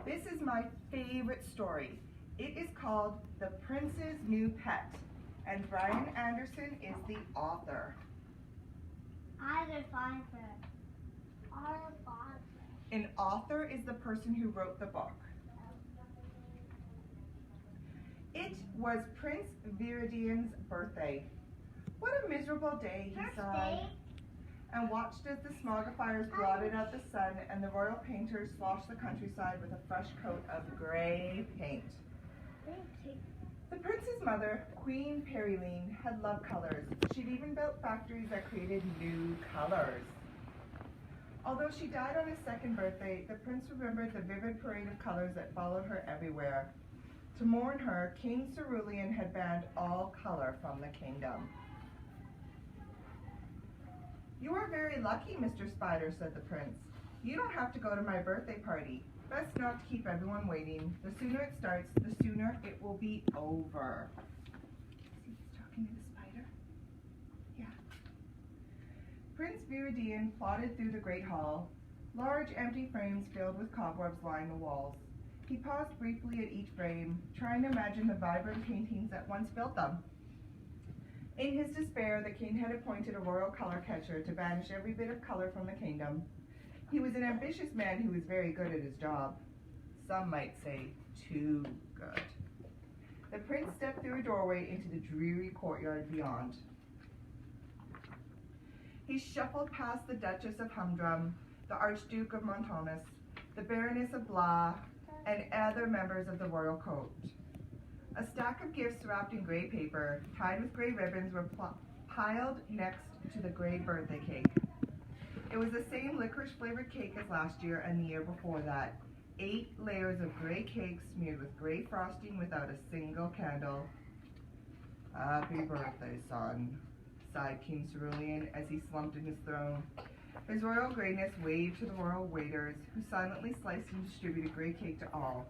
This is my favorite story. It is called The Prince's New Pet, and Brian Anderson is the author. An author is the person who wrote the book. It was Prince Viridian's birthday. What a miserable day, he sighed, and watched as the smog of fires blotted out the sun and the royal painters sloshed the countryside with a fresh coat of gray paint. The prince's mother, Queen Periline, had loved colors. She'd even built factories that created new colors. Although she died on his second birthday, the prince remembered the vivid parade of colors that followed her everywhere. To mourn her, King Cerulean had banned all color from the kingdom. "You are very lucky, Mr. Spider," said the prince. "You don't have to go to my birthday party. Best not to keep everyone waiting. The sooner it starts, the sooner it will be over." See, he's talking to the spider? Yeah. Prince Viridian plodded through the great hall. Large empty frames filled with cobwebs lined the walls. He paused briefly at each frame, trying to imagine the vibrant paintings that once filled them. In his despair, the king had appointed a royal color catcher to banish every bit of color from the kingdom. He was an ambitious man who was very good at his job. Some might say too good. The prince stepped through a doorway into the dreary courtyard beyond. He shuffled past the Duchess of Humdrum, the Archduke of Montaunus, the Baroness of Blah, and other members of the royal court. A stack of gifts wrapped in gray paper, tied with gray ribbons, were piled next to the gray birthday cake. It was the same licorice-flavored cake as last year and the year before that. 8 layers of gray cake smeared with gray frosting without a single candle. "Happy birthday, son," sighed King Cerulean as he slumped in his throne. His royal grayness waved to the royal waiters, who silently sliced and distributed gray cake to all.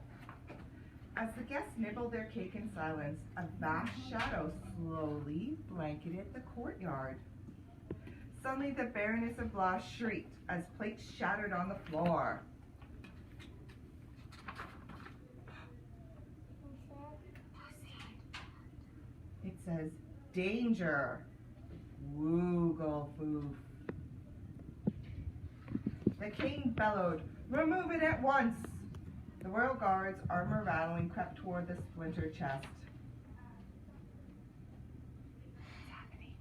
As the guests nibbled their cake in silence, a vast shadow slowly blanketed the courtyard. Suddenly, the Baroness of Blah shrieked as plates shattered on the floor. It says, "Danger, Woogle-foof." The king bellowed, "Remove it at once!" The royal guards, armor rattling, crept toward the splintered chest. What's happening?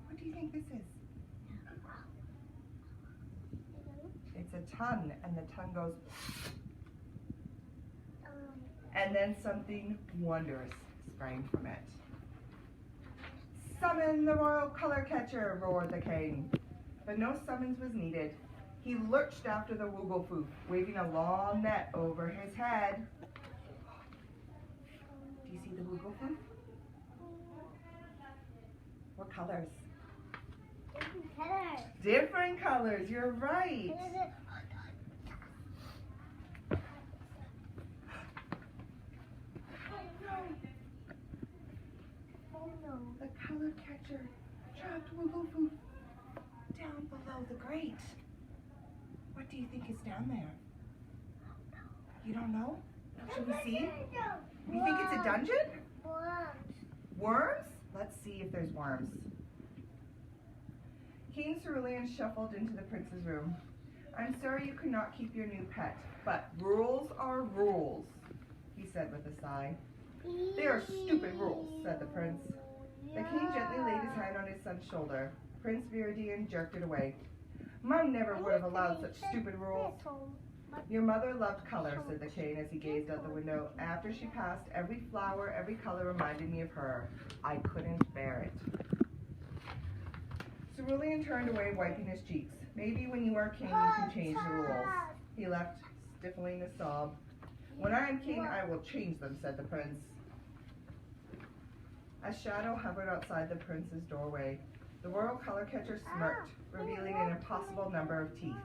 What do you think this is? It's a tongue, and the tongue goes... And then something wondrous sprang from it. "Summon the royal color catcher," roared the king. But no summons was needed. He lurched after the Woogle-foof, waving a long net over his head. Do you see the Woogle-foof? What colors? Different colors. Different colors, you're right. The color catcher trapped Woogle-foof down below the grate. What do you think is down there? You don't know? Should we see? You think it's a dungeon? Worms. Worms? Let's see if there's worms. King Cerulean shuffled into the prince's room. "I'm sorry you could not keep your new pet, but rules are rules," he said with a sigh. "They are stupid rules," said the prince. The king gently laid his hand on his son's shoulder. Prince Viridian jerked it away. "Mom never would have allowed such stupid rules." "Your mother loved color," said the king as he gazed out the window. "After she passed, every flower, every color reminded me of her. I couldn't bear it." Cerulean turned away, wiping his cheeks. "Maybe when you are king, you can change the rules." He left, stifling a sob. "When I am king, I will change them," said the prince. A shadow hovered outside the prince's doorway. The royal color catcher smirked, revealing an impossible number of teeth.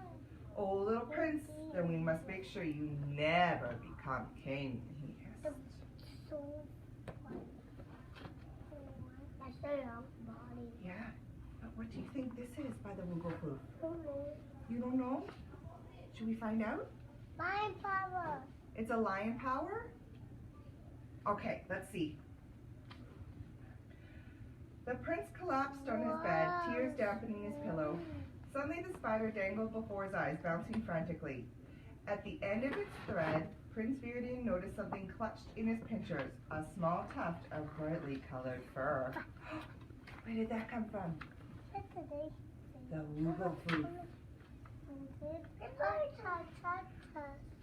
"Oh, little prince, then we must make sure you never become king," he hissed. That's their own body. Yeah, but what do you think this is by the Woogle-foof? You don't know? Should we find out? Lion power. It's a lion power? Okay, let's see. The prince collapsed on his bed, tears dampening his pillow. Suddenly the spider dangled before his eyes, bouncing frantically. At the end of its thread, Prince Viridian noticed something clutched in his pincers, a small tuft of brightly colored fur. Where did that come from? The Wooglefoof.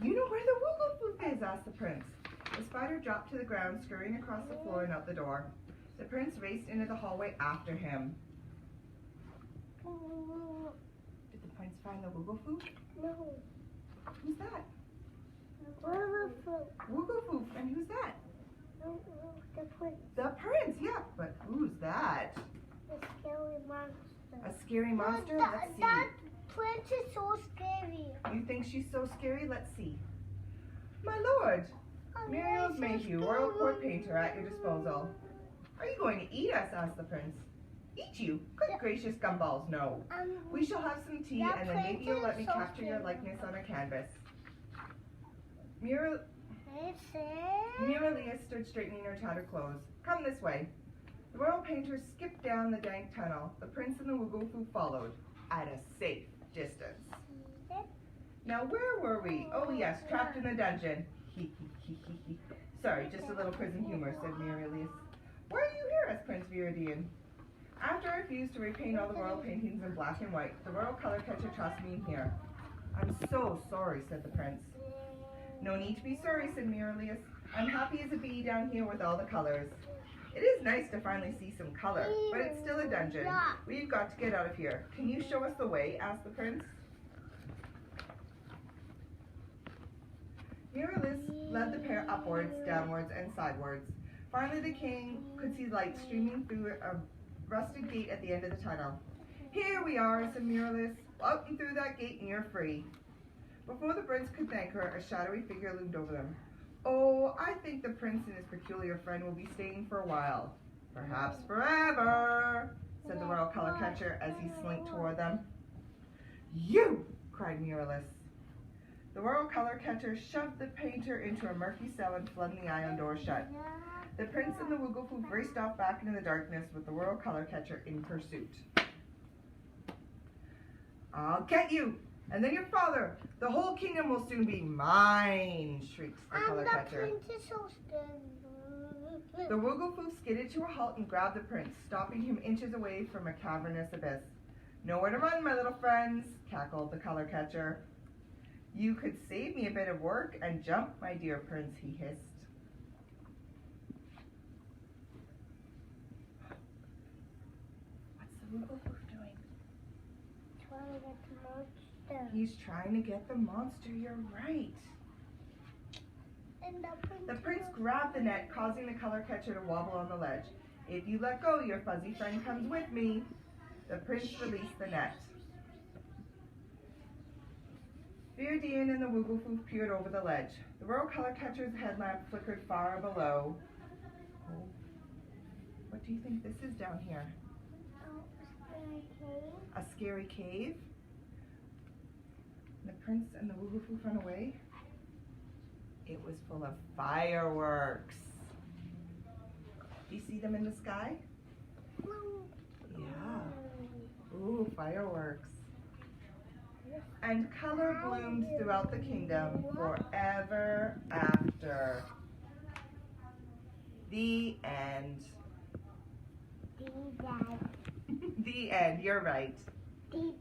You know where the Wooglefoof is? Asked the prince. The spider dropped to the ground, scurrying across the floor and out the door. The prince raced into the hallway after him. Did the prince find the Wooglefoof? No. Who's that? Wooglefoof. Wooglefoof. And who's that? The prince. The prince, yeah. But who's that? The scary monster. A scary monster? No, Let's see. that prince is so scary. You think she's so scary? Let's see. My lord, Muriel's Mayhew, Royal Court Painter, at your disposal. Are you going to eat us? Asked the prince. Eat you? Good gracious gumballs, no. We shall have some tea, and then maybe you'll let me capture your likeness on a canvas. Muriel stood straightening her tattered clothes. Come this way. The royal painter skipped down the dank tunnel. The prince and the Wooglefoof followed, at a safe distance. Now where were we? Oh yes, trapped in a dungeon. Sorry, just a little prison humor, said Murielius. Why are you here? Asked Prince Viridian. After I refused to repaint all the royal paintings in black and white, the royal color catcher tossed me in here. I'm so sorry, said the prince. No need to be sorry, said Murielius. I'm happy as a bee down here with all the colors. It is nice to finally see some color, but it's still a dungeon. We've got to get out of here. Can you show us the way? Asked the prince. Murielius led the pair upwards, downwards, and sidewards. Finally, the king could see light streaming through a rusted gate at the end of the tunnel. Here we are, said Murielius. Out and through that gate and you're free. Before the prince could thank her, a shadowy figure loomed over them. Oh, I think the prince and his peculiar friend will be staying for a while. Perhaps forever, said the royal color catcher as he slinked toward them. You! Cried Murielius. The royal color catcher shoved the painter into a murky cell and flung the iron door shut. The prince and the Wooglefoof raced off back into the darkness with the royal color catcher in pursuit. I'll get you! And then your father! The whole kingdom will soon be mine! Shrieked the color catcher. And the prince is so scary. The Wooglefoof skidded to a halt and grabbed the prince, stopping him inches away from a cavernous abyss. Nowhere to run, my little friends, cackled the color catcher. You could save me a bit of work and jump, my dear prince, he hissed. What's the Wooglefoof doing? Trying to get the monster. He's trying to get the monster, you're right. And The prince grabbed the net, causing the color catcher to wobble on the ledge. If you let go, your fuzzy friend comes with me. The prince released the net. Viridian and the Wooglefoof peered over the ledge. The royal color catcher's headlamp flickered far below. Oh. What do you think this is down here? A scary cave? The prince and the Wooglefoof ran away. It was full of fireworks. Do you see them in the sky? Yeah. Ooh, fireworks. And color bloomed throughout the kingdom forever after. The end. The The end, you're right. end.